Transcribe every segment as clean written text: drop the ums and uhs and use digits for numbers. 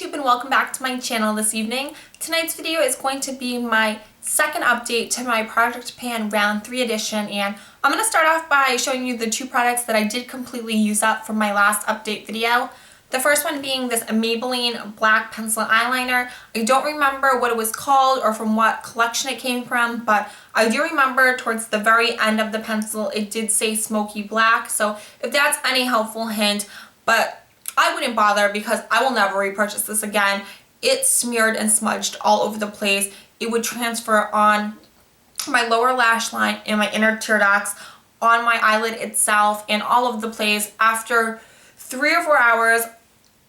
YouTube and welcome back to my channel this evening. Tonight's video is going to be my second update to my Project Pan Round 3 edition, and I'm going to start off by showing you the two products that I did completely use up from my last update video. The first one being this Maybelline black pencil eyeliner. I don't remember what it was called or from what collection it came from, but I do remember towards the very end of the pencil it did say smoky black, so if that's any helpful hint, but I wouldn't bother because I will never repurchase this again. It smeared and smudged all over the place. It would transfer on my lower lash line and my inner tear ducts, on my eyelid itself, and all over the place. After 3 or 4 hours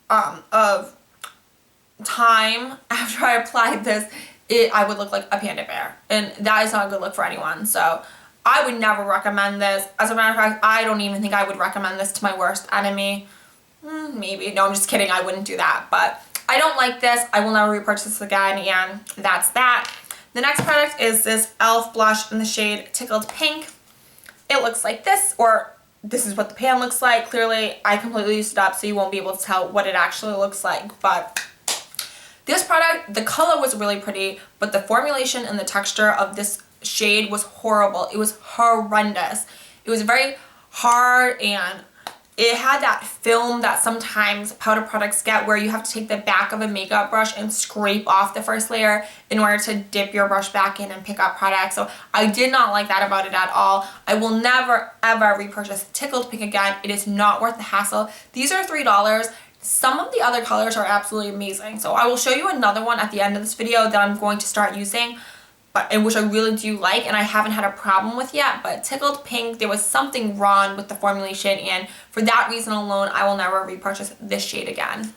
of time after I applied this, I would look like a panda bear, and that is not a good look for anyone. So I would never recommend this. As a matter of fact, I don't even think I would recommend this to my worst enemy. Maybe. No, I'm just kidding. I wouldn't do that. But I don't like this. I will never repurchase this again, and that's that. The next product is this e.l.f. blush in the shade Tickled Pink. It looks like this, or this is what the pan looks like. Clearly, I completely used it up, so you won't be able to tell what it actually looks like. But this product, the color was really pretty, but the formulation and the texture of this shade was horrible. It was horrendous. It was very hard, and it had that film that sometimes powder products get where you have to take the back of a makeup brush and scrape off the first layer in order to dip your brush back in and pick up products. So I did not like that about it at all. I will never ever repurchase Tickled Pink again. It is not worth the hassle. These are $3. Some of the other colors are absolutely amazing. So I will show you another one at the end of this video that I'm going to start using, which I really do like and I haven't had a problem with yet. But Tickled Pink, there was something wrong with the formulation, and for that reason alone, I will never repurchase this shade again.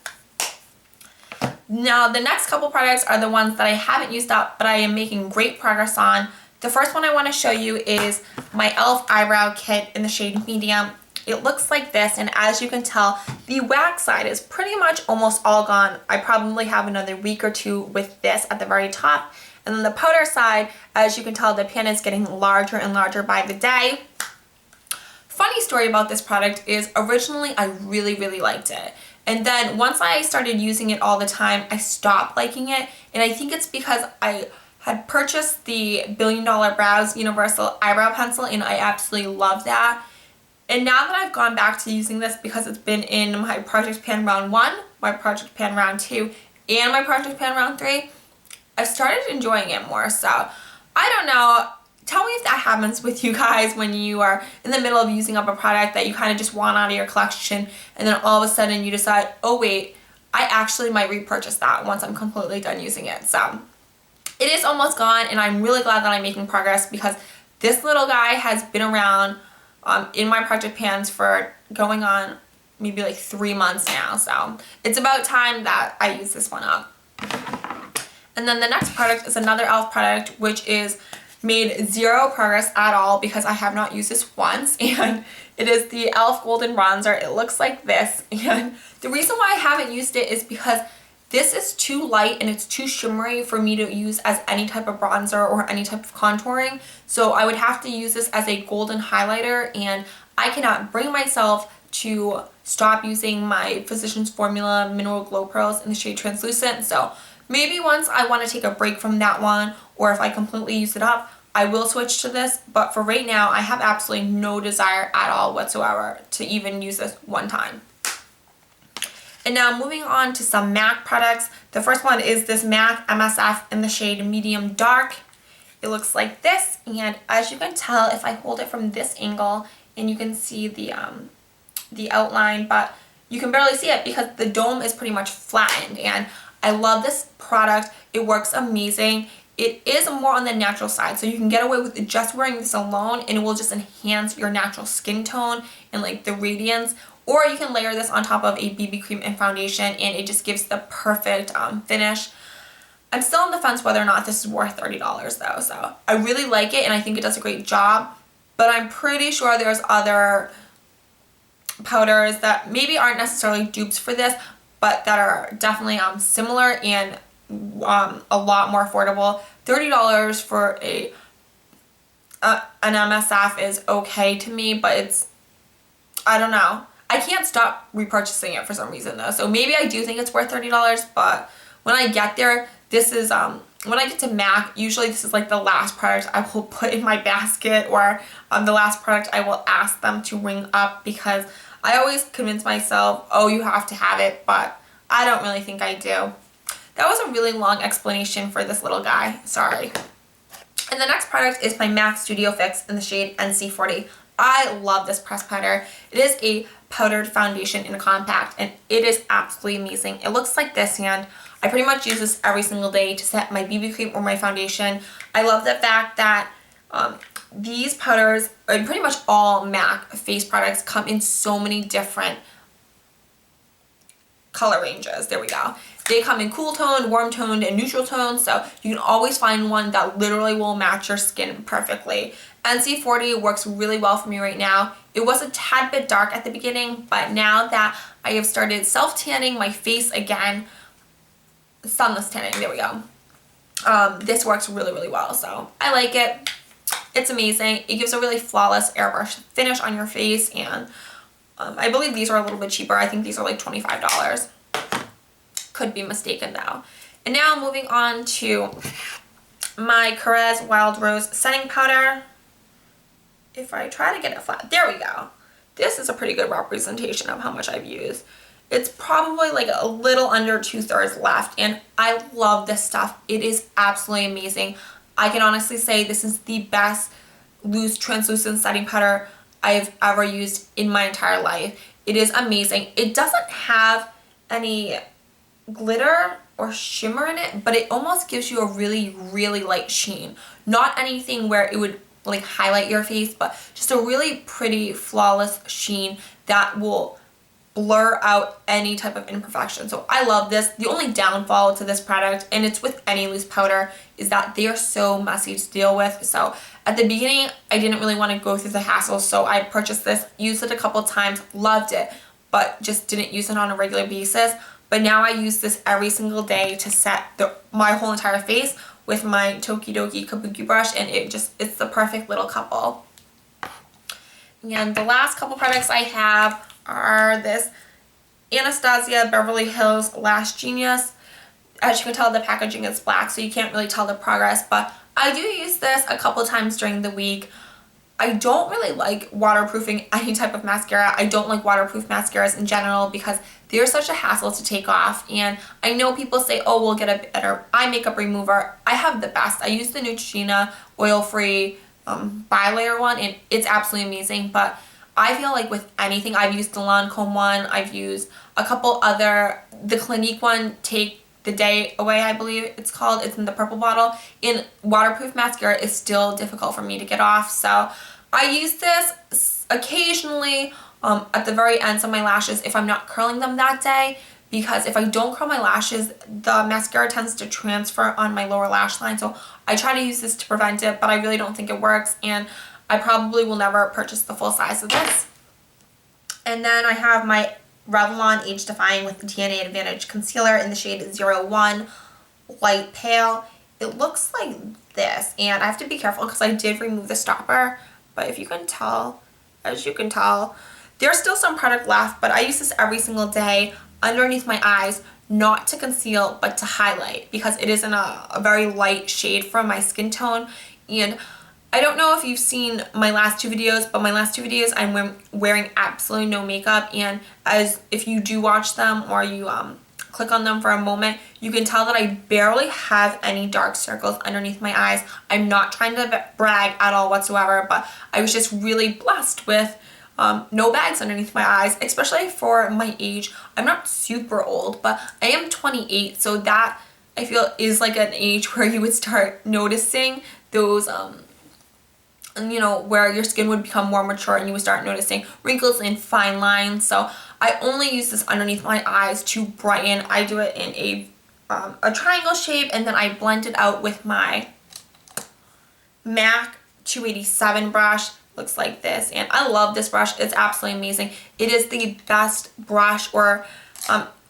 Now, the next couple products are the ones that I haven't used up, but I am making great progress on. The first one I want to show you is my e.l.f. Eyebrow Kit in the shade Medium. It looks like this, and as you can tell, the wax side is pretty much almost all gone. I probably have another week or two with this at the very top. And then the powder side, as you can tell, the pan is getting larger and larger by the day. Funny story about this product is originally I really liked it. And then once I started using it all the time, I stopped liking it. And I think it's because I had purchased the $1 Billion Brows Universal Eyebrow Pencil, and I absolutely love that. And now that I've gone back to using this because it's been in my Project Pan Round 1, my Project Pan Round 2, and my Project Pan Round 3, I've started enjoying it more. So I don't know. Tell me if that happens with you guys when you are in the middle of using up a product that you kind of just want out of your collection, and then all of a sudden you decide, oh wait, I actually might repurchase that once I'm completely done using it. So it is almost gone, and I'm really glad that I'm making progress because this little guy has been around in my Project Pans for going on maybe like 3 months now. So it's about time that I use this one up. And then the next product is another e.l.f. product, which is made zero progress at all because I have not used this once, and it is the e.l.f. Golden Bronzer. It looks like this, and the reason why I haven't used it is because this is too light and it's too shimmery for me to use as any type of bronzer or any type of contouring. So I would have to use this as a golden highlighter, and I cannot bring myself to stop using my Physicians Formula Mineral Glow Pearls in the shade Translucent. So maybe once I want to take a break from that one, or if I completely use it up, I will switch to this. But for right now, I have absolutely no desire at all whatsoever to even use this one time. And now moving on to some MAC products. The first one is this MAC MSF in the shade Medium Dark. It looks like this, and as you can tell, if I hold it from this angle, and you can see the outline, but you can barely see it because the dome is pretty much flattened, and I love this product. It works amazing. It is more on the natural side, so you can get away with just wearing this alone, and it will just enhance your natural skin tone and like the radiance. Or you can layer this on top of a BB cream and foundation, and it just gives the perfect finish. I'm still on the fence whether or not this is worth $30 though, so I really like it and I think it does a great job, but I'm pretty sure there's other powders that maybe aren't necessarily dupes for this, but that are definitely similar and a lot more affordable. $30 for an MSF is okay to me, but it's, I don't know. I can't stop repurchasing it for some reason though. So maybe I do think it's worth $30, but when I get there, this is, when I get to MAC, usually this is like the last product I will put in my basket, or the last product I will ask them to ring up, because I always convince myself, oh, you have to have it, but I don't really think I do. That was a really long explanation for this little guy. Sorry. And the next product is my MAC Studio Fix in the shade NC40. I love this pressed powder. It is a powdered foundation in a compact, and it is absolutely amazing. It looks like this, and I pretty much use this every single day to set my BB cream or my foundation. I love the fact that these powders, and pretty much all MAC face products, come in so many different color ranges. There we go. They come in cool toned, warm toned, and neutral toned, so you can always find one that literally will match your skin perfectly. NC40 works really well for me right now. It was a tad bit dark at the beginning, but now that I have started self-tanning my face again, sunless tanning, there we go. This works really, really well, so I like it. It's amazing. It gives a really flawless airbrush finish on your face, and I believe these are a little bit cheaper. I think these are like $25. Could be mistaken though. And now moving on to my Caress Wild Rose setting powder. If I try to get it flat, there we go. This is a pretty good representation of how much I've used. It's probably like a little under 2/3 left, and I love this stuff. It is absolutely amazing. I can honestly say this is the best loose translucent setting powder I've ever used in my entire life. It is amazing. It doesn't have any glitter or shimmer in it, but it almost gives you a really, really light sheen. Not anything where it would like highlight your face, but just a really pretty, flawless sheen that will blur out any type of imperfection. So I love this. The only downfall to this product, and it's with any loose powder, is that they are so messy to deal with. So at the beginning, I didn't really want to go through the hassle, so I purchased this, used it a couple times, loved it, but just didn't use it on a regular basis. But now I use this every single day to set my whole entire face with my Tokidoki Kabuki brush, and it's the perfect little couple. And the last couple products I have are this Anastasia Beverly Hills Lash Genius. As you can tell, the packaging is black, so you can't really tell the progress, but I do use this a couple times during the week. I don't really like waterproofing any type of mascara. I don't like waterproof mascaras in general because they're such a hassle to take off, and I know people say, oh, we'll get a better eye makeup remover. I have the best. I use the Neutrogena oil-free bi-layer one, and it's absolutely amazing, but I feel like with anything, I've used the Lancome one, I've used a couple other, the Clinique one, Take the Day Away, I believe it's called. It's in the purple bottle, and waterproof mascara is still difficult for me to get off, so I use this occasionally at the very ends of my lashes if I'm not curling them that day, because if I don't curl my lashes, the mascara tends to transfer on my lower lash line, so I try to use this to prevent it, but I really don't think it works, and I probably will never purchase the full size of this. And then I have my Revlon Age Defying with DNA Advantage Concealer in the shade 01 Light Pale. It looks like this, and I have to be careful because I did remove the stopper, but if you can tell, as you can tell, there's still some product left, but I use this every single day underneath my eyes, not to conceal, but to highlight, because it is in a very light shade from my skin tone. And I don't know if you've seen my last two videos, but my last two videos I'm wearing absolutely no makeup, and as if you do watch them or you click on them for a moment, you can tell that I barely have any dark circles underneath my eyes. I'm not trying to brag at all whatsoever, but I was just really blessed with no bags underneath my eyes, especially for my age. I'm not super old, but I am 28, so that I feel is like an age where you would start noticing those you know, where your skin would become more mature and you would start noticing wrinkles and fine lines. So I only use this underneath my eyes to brighten. I do it in a triangle shape, and then I blend it out with my MAC 287 brush. Looks like this, and I love this brush. It's absolutely amazing. It is the best brush or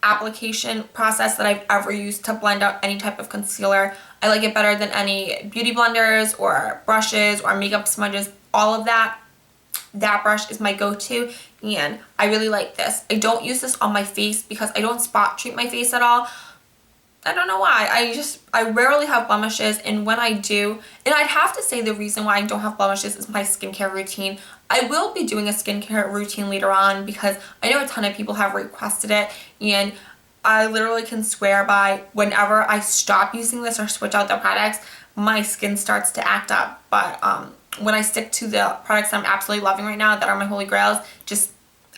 application process that I've ever used to blend out any type of concealer. I like it better than any beauty blenders or brushes or makeup smudges, all of that. that brush is my go-to, and I really like this. I don't use this on my face because I don't spot treat my face at all. I don't know why. I rarely have blemishes, and when I do, and I'd have to say the reason why I don't have blemishes is my skincare routine. I will be doing a skincare routine later on because I know a ton of people have requested it, and I literally can swear by whenever I stop using this or switch out the products, my skin starts to act up. But when I stick to the products I'm absolutely loving right now that are my holy grails, just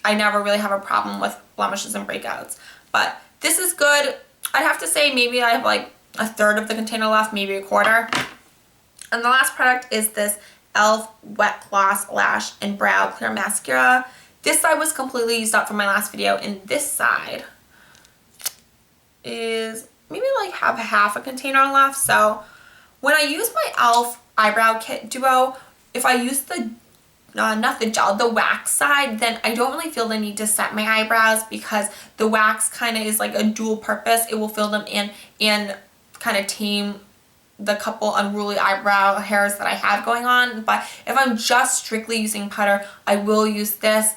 I never really have a problem with blemishes and breakouts. But this is good. I'd have to say maybe I have like a third of the container left, maybe a quarter. And the last product is this e.l.f. Wet Gloss Lash and Brow Clear Mascara. This side was completely used up from my last video, and this side is maybe like have half a container left. So when I use my e.l.f. Eyebrow Kit Duo, if I use the not the gel, the wax side, then I don't really feel the need to set my eyebrows because the wax kind of is like a dual purpose. It will fill them in and kind of tame the couple unruly eyebrow hairs that I have going on. But if I'm just strictly using powder, I will use this.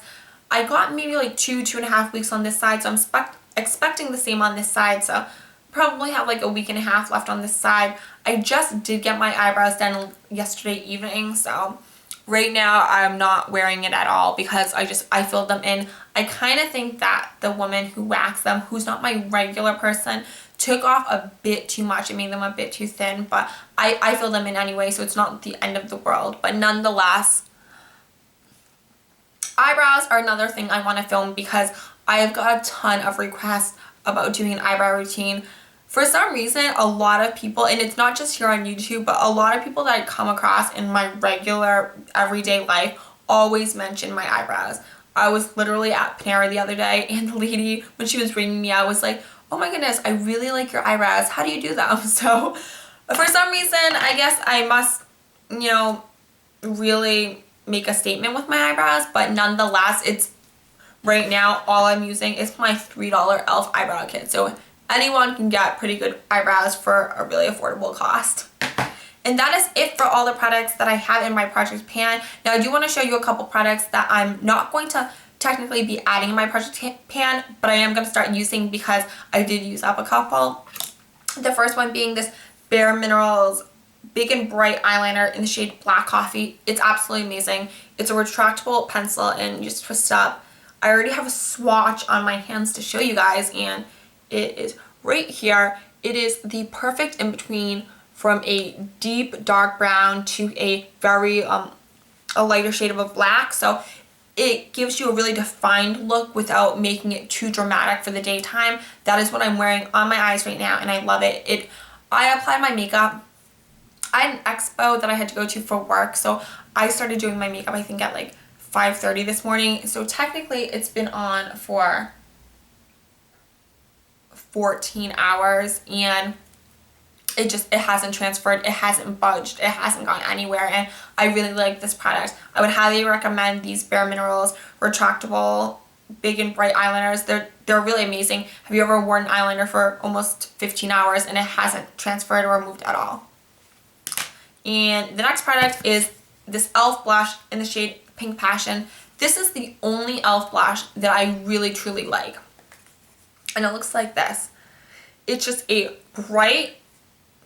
I got maybe like 2.5 weeks on this side, so I'm expecting the same on this side. So probably have like a week and a half left on this side. I just did get my eyebrows done yesterday evening, so right now I'm not wearing it at all because I filled them in. I kind of think that the woman who waxed them, who's not my regular person, took off a bit too much. It made them a bit too thin, but I filled them in anyway, so it's not the end of the world. But nonetheless, eyebrows are another thing I want to film because I have got a ton of requests about doing an eyebrow routine. For some reason, a lot of people, and it's not just here on YouTube, but a lot of people that I come across in my regular everyday life always mention my eyebrows. I was literally at Panera the other day, and the lady, when she was ringing me, I was like, oh my goodness, I really like your eyebrows. How do you do them? So for some reason, I guess I must, really make a statement with my eyebrows, but nonetheless, it's right now all I'm using is my $3 e.l.f. Eyebrow Kit. So anyone can get pretty good eyebrows for a really affordable cost. And that is it for all the products that I have in my project pan. Now I do want to show you a couple products that I'm not going to technically be adding in my project pan, but I am going to start using because I did use up a couple. The first one being this Bare Minerals Big and Bright eyeliner in the shade Black Coffee. It's absolutely amazing. It's a retractable pencil and you just twist up. I already have a swatch on my hands to show you guys, and it is right here. It is the perfect in between from a deep dark brown to a very a lighter shade of a black. So it gives you a really defined look without making it too dramatic for the daytime. That is what I'm wearing on my eyes right now, and I love it. I applied my makeup. I had an expo that I had to go to for work, so I started doing my makeup I think at like 5:30 this morning. So technically it's been on for 14 hours, and it hasn't transferred, it hasn't budged, it hasn't gone anywhere, and I really like this product. I would highly recommend these Bare Minerals retractable Big and Bright eyeliners. They're really amazing. Have you ever worn an eyeliner for almost 15 hours and it hasn't transferred or moved at all? And the next product is this e.l.f. blush in the shade Pink Passion. This is the only e.l.f. blush that I really truly like. And it looks like this. It's just a bright,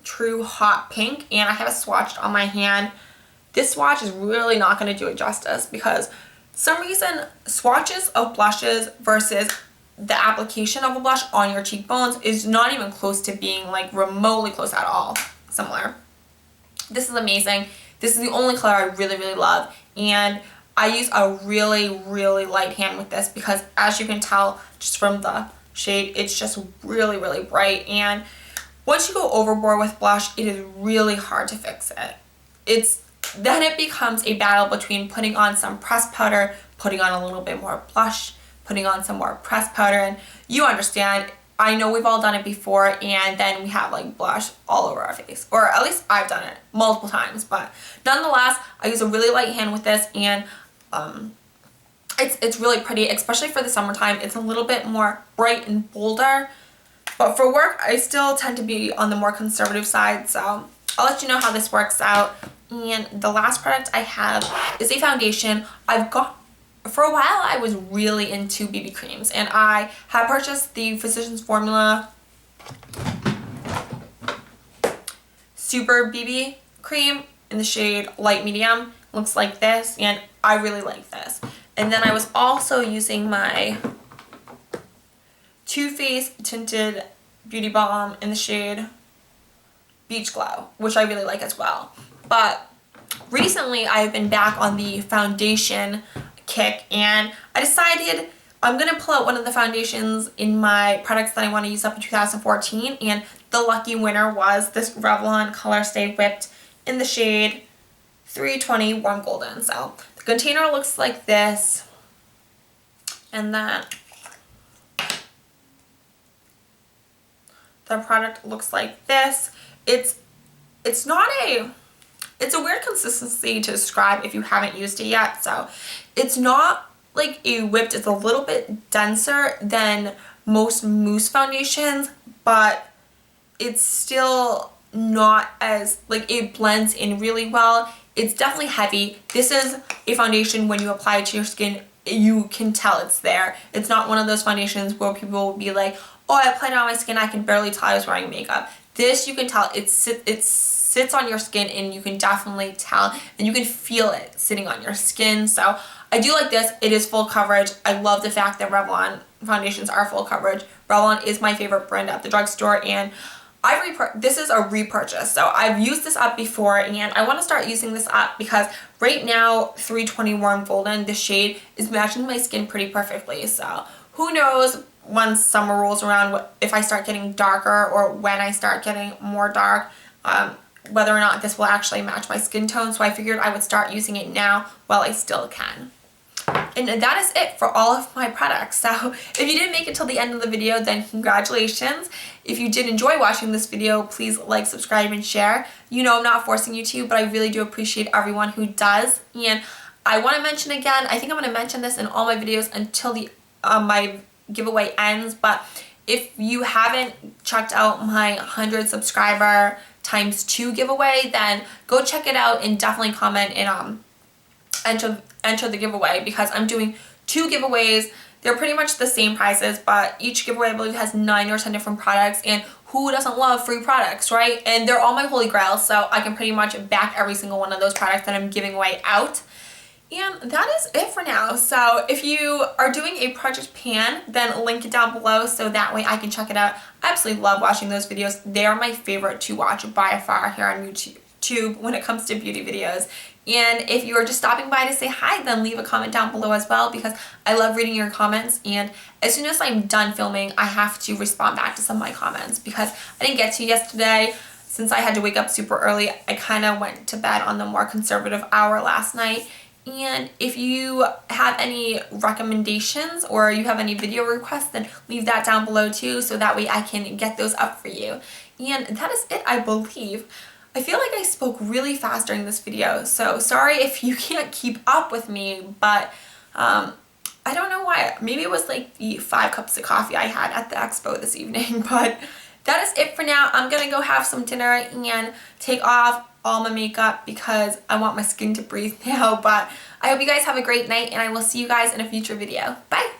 true hot pink, and I have it swatched on my hand. This swatch is really not going to do it justice because some reason swatches of blushes versus the application of a blush on your cheekbones is not even close to being like remotely close at all similar. This is amazing. This is the only color I really, really love, and I use a really, really light hand with this because as you can tell just from the shade, it's just really, really bright, and once you go overboard with blush, it is really hard to fix it. Then it becomes a battle between putting on some pressed powder, putting on a little bit more blush, putting on some more pressed powder, and you understand, I know we've all done it before, and then we have like blush all over our face, or at least I've done it multiple times. But nonetheless, I use a really light hand with this, and it's really pretty, especially for the summertime. It's a little bit more bright and bolder, but for work I still tend to be on the more conservative side, so I'll let you know how this works out. And the last product I have is a foundation. For a while I was really into BB creams, and I had purchased the Physicians Formula Super BB cream in the shade light medium. Looks like this, and I really like this. And then I was also using my Too Faced Tinted Beauty Balm in the shade Beach Glow, which I really like as well. But recently I've been back on the foundation kick, and I decided I'm going to pull out one of the foundations in my products that I want to use up in 2014, and the lucky winner was this Revlon Color Stay Whipped in the shade 320 Warm Golden. So the container looks like this, and then the product looks like this. It's a weird consistency to describe if you haven't used it yet. So it's not like a whipped, it's a little bit denser than most mousse foundations, but it's still not as, like, it blends in really well. It's definitely heavy. This is a foundation when you apply it to your skin, you can tell it's there. It's not one of those foundations where people will be like, oh, I applied it on my skin, I can barely tell I was wearing makeup. This, you can tell it sits on your skin, and you can definitely tell, and you can feel it sitting on your skin. So I do like this. It is full coverage. I love the fact that Revlon foundations are full coverage. Revlon is my favorite brand at the drugstore, and this is a repurchase. So I've used this up before, and I want to start using this up because right now 320 Warm Golden, the shade, is matching my skin pretty perfectly. So who knows, once summer rolls around, if I start getting darker or when I start getting more dark, whether or not this will actually match my skin tone. So I figured I would start using it now while I still can. And that is it for all of my products. So if you didn't make it till the end of the video, then congratulations. If you did enjoy watching this video, please like, subscribe, and share. You know I'm not forcing you to, but I really do appreciate everyone who does. And I want to mention again, I think I'm going to mention this in all my videos until the my giveaway ends, but if you haven't checked out my 100 subscriber ×2 giveaway, then go check it out and definitely comment and enter the giveaway, because I'm doing 2 giveaways. They're pretty much the same prices, but each giveaway I believe has 9 or 10 different products, and who doesn't love free products, right? And they're all my holy grails, so I can pretty much back every single one of those products that I'm giving away out. And that is it for now. So if you are doing a project pan, then link it down below so that way I can check it out. I absolutely love watching those videos. They are my favorite to watch by far here on YouTube when it comes to beauty videos. And if you are just stopping by to say hi, then leave a comment down below as well, because I love reading your comments, and as soon as I'm done filming, I have to respond back to some of my comments because I didn't get to yesterday. Since I had to wake up super early, I kind of went to bed on the more conservative hour last night. And if you have any recommendations or you have any video requests, then leave that down below too, so that way I can get those up for you. And that is it, I believe. I feel like I spoke really fast during this video, so sorry if you can't keep up with me, but I don't know why. Maybe it was like the 5 cups of coffee I had at the expo this evening, but that is it for now. I'm gonna go have some dinner and take off all my makeup because I want my skin to breathe now. But I hope you guys have a great night, and I will see you guys in a future video. Bye!